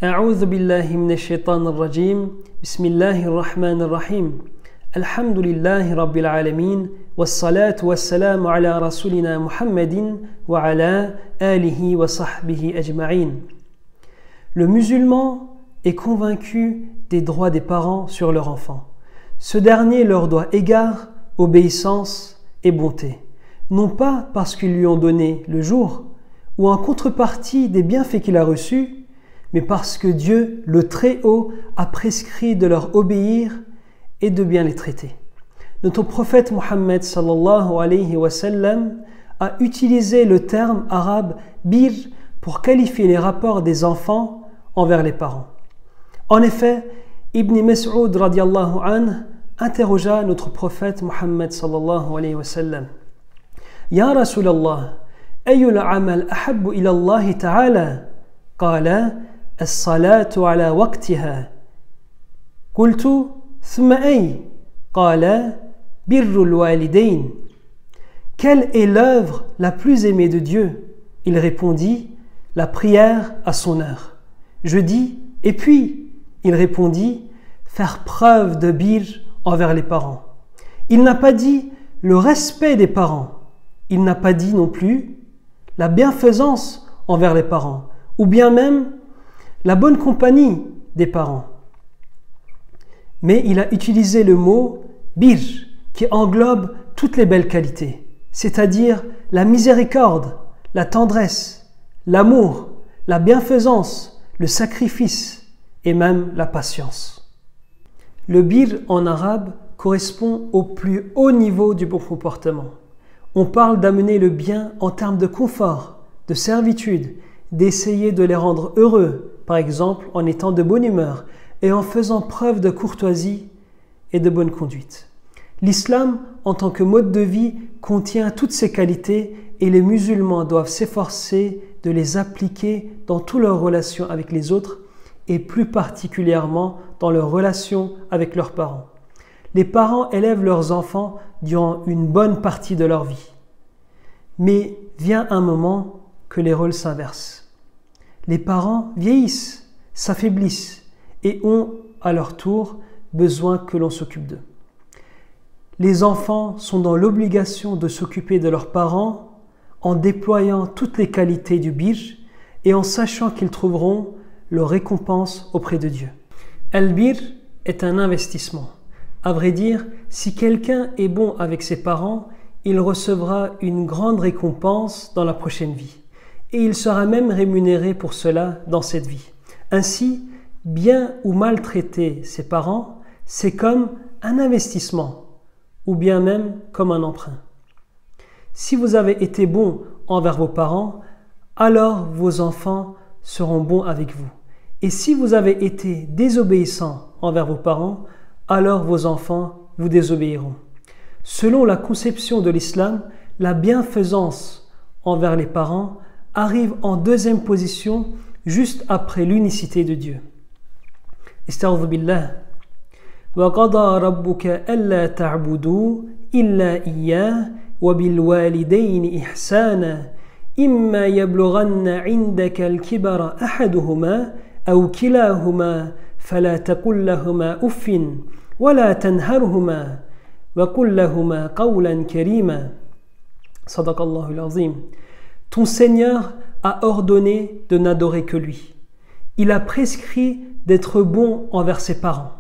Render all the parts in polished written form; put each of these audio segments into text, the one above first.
أعوذ بالله من الشيطان الرجيم بسم الله الرحمن الرحيم الحمد لله رب العالمين والصلاة والسلام على رسولنا محمد وعلى آله وصحبه أجمعين. Le musulman est convaincu des droits des parents sur leur enfant. Ce dernier leur doit égard, obéissance et bonté, non pas parce qu'ils lui ont donné le jour ou en contrepartie des bienfaits qu'il a reçus, mais parce que Dieu, le Très-Haut, a prescrit de leur obéir et de bien les traiter. Notre prophète Mohammed sallallahu alayhi wa sallam a utilisé le terme arabe bir pour qualifier les rapports des enfants envers les parents. En effet, Ibn Mas'ud radiallahu anhu interrogea notre prophète Mohammed sallallahu alayhi wa sallam. Ya Rasulallah, ayul amal ahabbu ila Allah ta'ala? Qala, as-salatu ala waqtiha. Qultu, thumma ay? Qala, birrul walidain. Quelle est l'œuvre la plus aimée de Dieu? Il répondit, la prière à son heure. Je dis, et puis? Il répondit, faire preuve de bir envers les parents. Il n'a pas dit le respect des parents. Il n'a pas dit non plus la bienfaisance envers les parents, ou bien même la bonne compagnie des parents. Mais il a utilisé le mot bir, qui englobe toutes les belles qualités, c'est-à-dire la miséricorde, la tendresse, l'amour, la bienfaisance, le sacrifice et même la patience. Le bir en arabe correspond au plus haut niveau du bon comportement. On parle d'amener le bien en termes de confort, de servitude, d'essayer de les rendre heureux, par exemple en étant de bonne humeur et en faisant preuve de courtoisie et de bonne conduite. L'islam, en tant que mode de vie, contient toutes ces qualités et les musulmans doivent s'efforcer de les appliquer dans toutes leurs relations avec les autres et plus particulièrement dans leurs relations avec leurs parents. Les parents élèvent leurs enfants durant une bonne partie de leur vie. Mais vient un moment que les rôles s'inversent. Les parents vieillissent, s'affaiblissent et ont à leur tour besoin que l'on s'occupe d'eux. Les enfants sont dans l'obligation de s'occuper de leurs parents en déployant toutes les qualités du bir et en sachant qu'ils trouveront leur récompense auprès de Dieu. Al-bir est un investissement. À vrai dire, si quelqu'un est bon avec ses parents, il recevra une grande récompense dans la prochaine vie. Et il sera même rémunéré pour cela dans cette vie. Ainsi, bien ou mal traiter ses parents, c'est comme un investissement, ou bien même comme un emprunt. Si vous avez été bon envers vos parents, alors vos enfants seront bons avec vous. Et si vous avez été désobéissant envers vos parents, alors vos enfants vous désobéiront. Selon la conception de l'islam, la bienfaisance envers les parents arrive en deuxième position juste après l'unicité de Dieu. Ista'udhu billah. Wa qada rabbuka alla ta'budu illa iyyah wa bil walidayni ihsana imma yablughanna 'indaka al-kibara ahaduhuma aw kilahuma fala taqul lahumā uffin wa la tanharhumā wa qul lahumā qawlan karīmā. Sadaqallahu al-azim. Ton Seigneur a ordonné de n'adorer que lui. Il a prescrit d'être bon envers ses parents.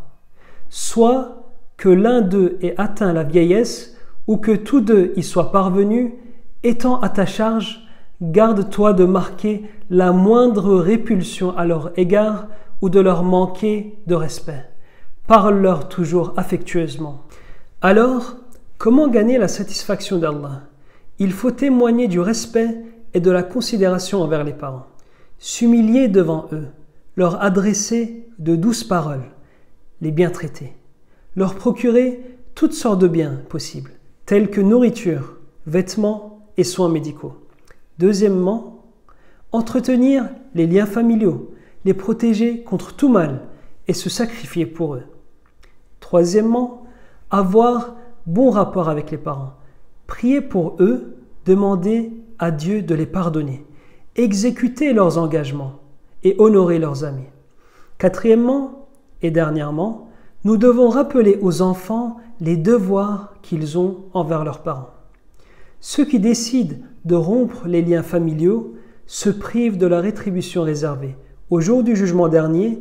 Soit que l'un d'eux ait atteint la vieillesse ou que tous deux y soient parvenus, étant à ta charge, garde-toi de marquer la moindre répulsion à leur égard ou de leur manquer de respect. Parle-leur toujours affectueusement. Alors, comment gagner la satisfaction d'Allah? Il faut témoigner du respect et de la considération envers les parents, s'humilier devant eux, leur adresser de douces paroles, les bien traiter, leur procurer toutes sortes de biens possibles, tels que nourriture, vêtements et soins médicaux. Deuxièmement, entretenir les liens familiaux, les protéger contre tout mal et se sacrifier pour eux. Troisièmement, avoir bon rapport avec les parents, prier pour eux, demander à Dieu de les pardonner, exécuter leurs engagements et honorer leurs amis. Quatrièmement et dernièrement, nous devons rappeler aux enfants les devoirs qu'ils ont envers leurs parents. Ceux qui décident de rompre les liens familiaux se privent de la rétribution réservée au jour du jugement dernier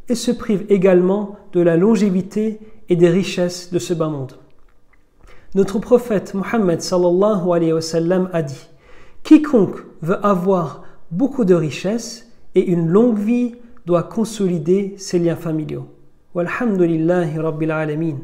et se privent également de la longévité et des richesses de ce bas monde. Notre prophète Mohammed sallallahu alayhi wa sallam a dit « Quiconque veut avoir beaucoup de richesses et une longue vie doit consolider ses liens familiaux. » Walhamdulillahi rabbil alamin.